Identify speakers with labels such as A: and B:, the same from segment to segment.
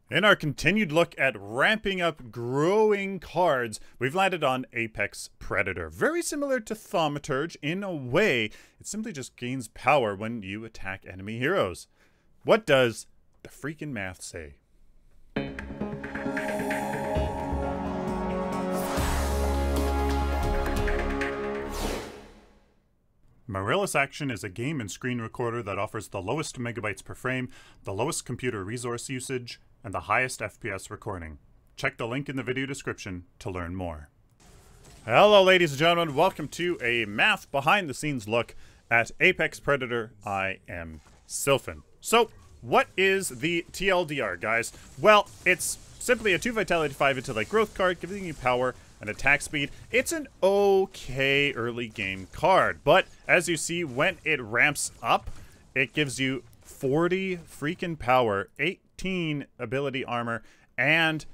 A: In our continued look at ramping up growing cards, we've landed on Apex Predator. Very similar to Thaumaturge in a way, it simply just gains power when you attack enemy heroes. What does the freaking math say? Marillus Action is a game and screen recorder that offers the lowest megabytes per frame, the lowest computer resource usage, and the highest FPS recording. Check the link in the video description to learn more. Hello ladies and gentlemen, welcome to a math behind the scenes look at Apex Predator. I am Sylphin. So, what is the TLDR, guys? Well, it's simply a 2 Vitality 5 intellect growth card giving you power and attack speed. It's an okay early game card, but as you see, when it ramps up, it gives you 40 freaking power, 18 ability armor, and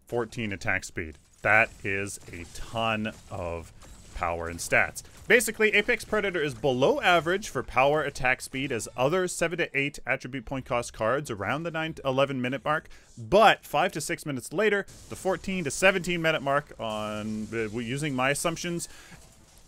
A: 14 attack speed. That is a ton of power and stats. Basically, Apex Predator is below average for power attack speed as other 7 to 8 attribute point cost cards around the 9 to 11 minute mark, but 5 to 6 minutes later, the 14 to 17 minute mark on using my assumptions,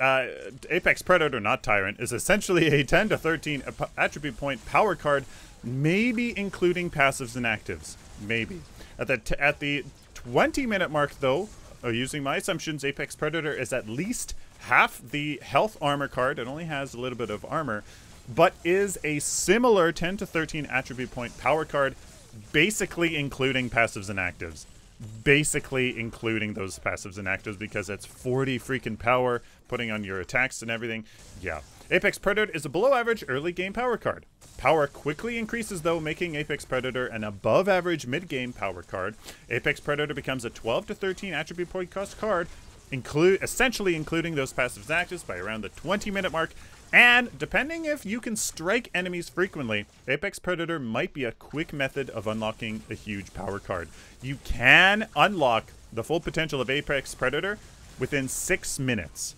A: Apex Predator, not Tyrant, is essentially a 10 to 13 attribute point power card, maybe including passives and actives. Maybe. At the 20 minute mark though, using my assumptions, Apex Predator is at least half the health armor card. It only has a little bit of armor, but is a similar 10 to 13 attribute point power card, basically including passives and actives. Basically including those passives and actives because it's 40 freaking power, putting on your attacks and everything. Yeah. Apex Predator is a below average early game power card. Power quickly increases though, making Apex Predator an above average mid game power card. Apex Predator becomes a 12 to 13 attribute point cost card, essentially including those passives and actives by around the 20 minute mark. And depending if you can strike enemies frequently, Apex Predator might be a quick method of unlocking a huge power card. You can unlock the full potential of Apex Predator within 6 minutes.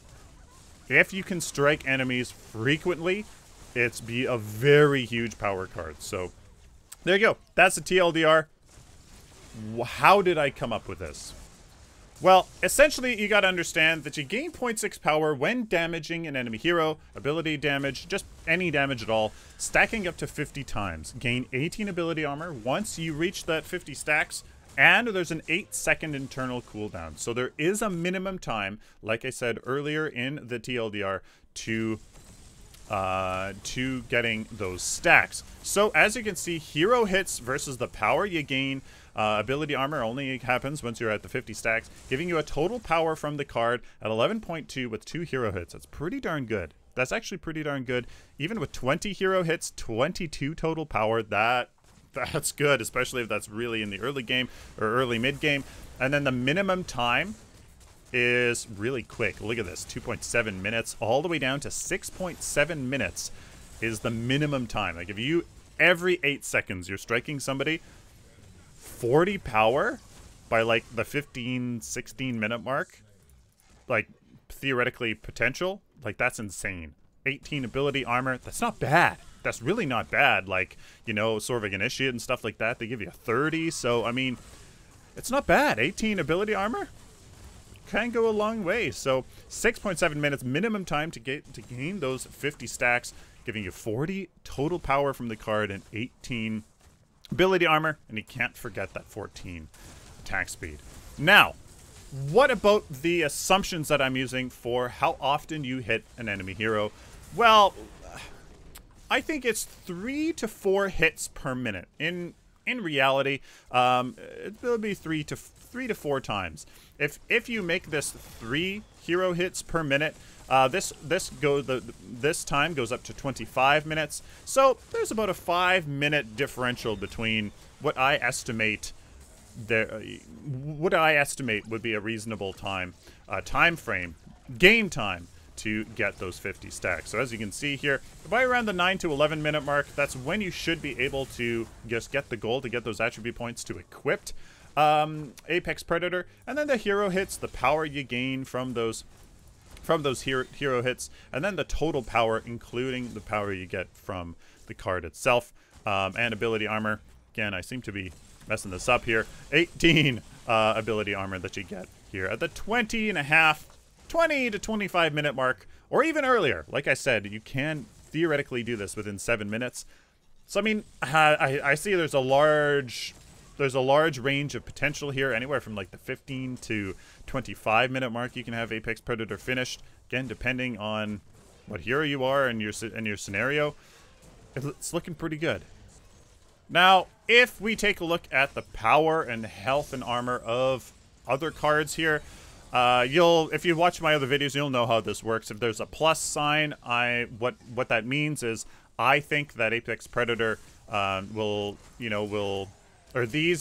A: If you can strike enemies frequently, it's be a very huge power card. So there you go. That's the TLDR. How did I come up with this? Well, essentially, you gotta understand that you gain 0.6 power when damaging an enemy hero, ability damage, just any damage at all, stacking up to 50 times. Gain 18 ability armor once you reach that 50 stacks, and there's an 8-second internal cooldown. So there is a minimum time, like I said earlier in the TLDR, to getting those stacks. So as you can see, hero hits versus the power you gain. Ability armor only happens once you're at the 50 stacks, giving you a total power from the card at 11.2 with 2 hero hits. That's pretty darn good. That's actually pretty darn good. Even with 20 hero hits, 22 total power, that's good, especially if that's really in the early game or early mid game. And then the minimum time is really quick. Look at this, 2.7 minutes all the way down to 6.7 minutes is the minimum time. Like if you, every 8 seconds, you're striking somebody, 40 power by like the 15-16 minute mark, like theoretically potential, like that's insane. 18 ability armor, that's not bad. That's really not bad. Like, you know, Sorvig Initiate and stuff like that, they give you 30, so I mean, it's not bad. 18 ability armor can go a long way. So 6.7 minutes minimum time to gain those 50 stacks, giving you 40 total power from the card and 18 ability armor, and you can't forget that 14 attack speed. Now, what about the assumptions that I'm using for how often you hit an enemy hero? Well, I think it's 3 to 4 hits per minute. In reality, it'll be 3 to 4 times. If you make this 3 hero hits per minute, this time goes up to 25 minutes. So there's about a 5-minute differential between what I estimate would be a reasonable time frame, game time, to get those 50 stacks. So as you can see here, by around the 9 to 11 minute mark, that's when you should be able to just get the goal to get those attribute points to equipped Apex Predator. And then the hero hits, the power you gain from those hero hits, and then the total power, including the power you get from the card itself, and ability armor. Again, I seem to be messing this up here. 18 ability armor that you get here at the 20 to 25 minute mark, or even earlier. Like I said, you can theoretically do this within 7 minutes. So I mean, I see there's a large range of potential here, anywhere from like the 15 to 25 minute mark. You can have Apex Predator finished, again depending on what hero you are and your scenario. It's looking pretty good. Now, if we take a look at the power and health and armor of other cards here, if you watch my other videos, you'll know how this works. If there's a plus sign, what that means is I think that Apex Predator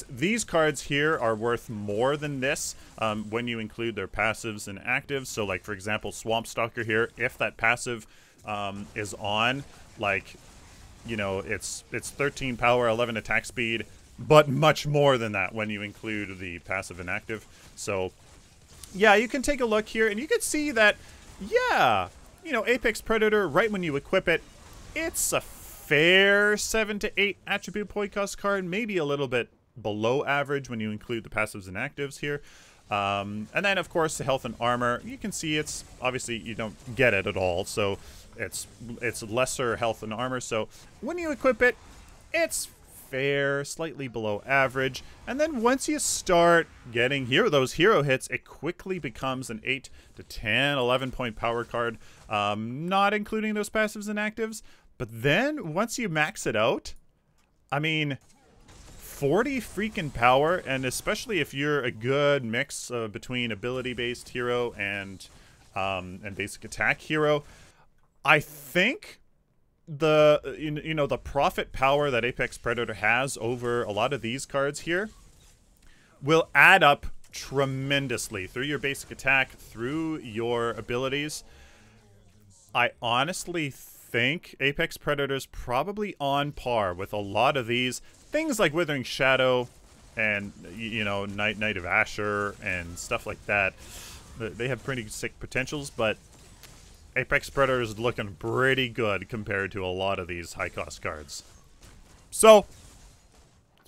A: these cards here are worth more than this when you include their passives and actives. So like, for example, Swamp Stalker here, if that passive is on, like, you know, it's 13 power, 11 attack speed, but much more than that when you include the passive and active. So yeah, you can take a look here and you can see that, yeah, you know, Apex Predator, right when you equip it, it's a fair 7 to 8 attribute point cost card, maybe a little bit below average when you include the passives and actives here. And then, of course, the health and armor, you can see it's obviously you don't get it at all, so it's lesser health and armor. So when you equip it, it's fair, slightly below average. And then once you start getting those hero hits, it quickly becomes an 8 to 10, 11 point power card, not including those passives and actives. But then once you max it out, I mean, 40 freaking power, and especially if you're a good mix between ability-based hero and basic attack hero, I think the profit power that Apex Predator has over a lot of these cards here will add up tremendously through your basic attack, through your abilities. I honestly think Apex Predator's probably on par with a lot of these things like Withering Shadow and, you know, Night of Asher and stuff like that. They have pretty sick potentials, but Apex Predator is looking pretty good compared to a lot of these high-cost cards. So,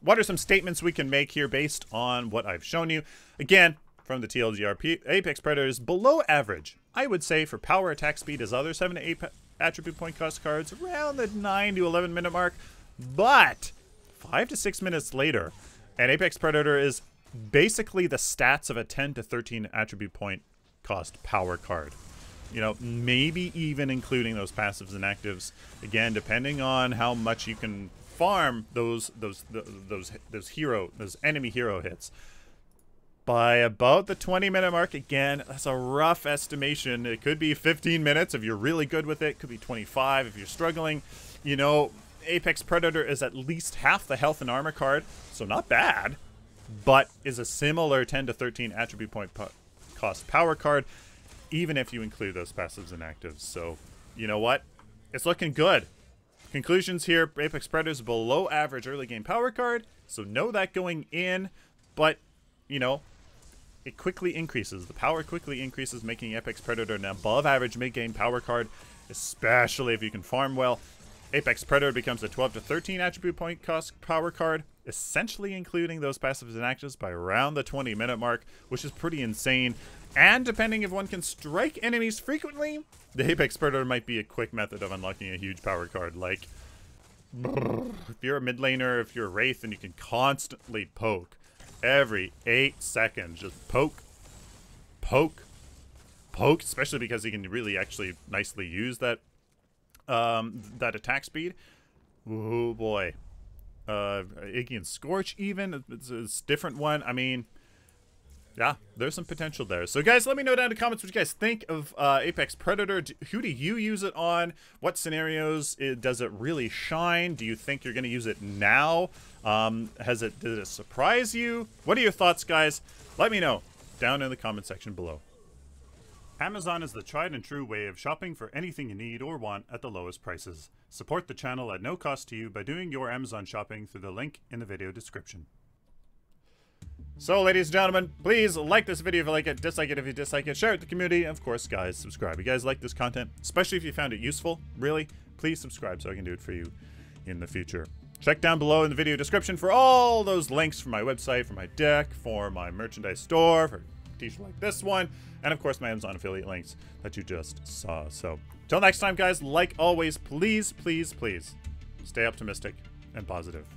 A: what are some statements we can make here based on what I've shown you? Again, from the TLDR, Apex Predator is below average, I would say, for power, attack speed as other 7 to 8 attribute point cost cards, around the 9 to 11 minute mark. But 5 to 6 minutes later, an Apex Predator is basically the stats of a 10 to 13 attribute point cost power card. You know, maybe even including those passives and actives. Again, depending on how much you can farm those enemy hero hits. By about the 20-minute mark, again, that's a rough estimation. It could be 15 minutes if you're really good with it. It could be 25 if you're struggling. You know, Apex Predator is at least half the health and armor card, so not bad, but is a similar 10 to 13 attribute point cost power card, even if you include those passives and actives. So, you know what? It's looking good. Conclusions here, Apex Predator is below average early game power card, so know that going in, but, you know, it quickly increases. The power quickly increases, making Apex Predator an above average mid-game power card, especially if you can farm well. Apex Predator becomes a 12 to 13 attribute point cost power card, essentially including those passives and actives by around the 20-minute mark, which is pretty insane. And depending if one can strike enemies frequently, the Apex Predator might be a quick method of unlocking a huge power card. Like, if you're a mid laner, if you're a Wraith, and you can constantly poke every 8 seconds, just poke, especially because he can really actually nicely use that that attack speed. Oh boy. Iggy and Scorch even, it's a different one. I mean, yeah, there's some potential there. So guys, let me know down in the comments what you guys think of Apex Predator. Who do you use it on? What scenarios does it really shine? Do you think you're going to use it now? Did it surprise you? What are your thoughts, guys? Let me know down in the comment section below. Amazon is the tried and true way of shopping for anything you need or want at the lowest prices. Support the channel at no cost to you by doing your Amazon shopping through the link in the video description. So, ladies and gentlemen, please like this video if you like it, dislike it if you dislike it, share it with the community, and of course, guys, subscribe. If you guys like this content, especially if you found it useful, really, please subscribe so I can do it for you in the future. Check down below in the video description for all those links for my website, for my deck, for my merchandise store, for a t-shirt like this one, and of course my Amazon affiliate links that you just saw. So, till next time, guys, like always, please, please, please, stay optimistic and positive.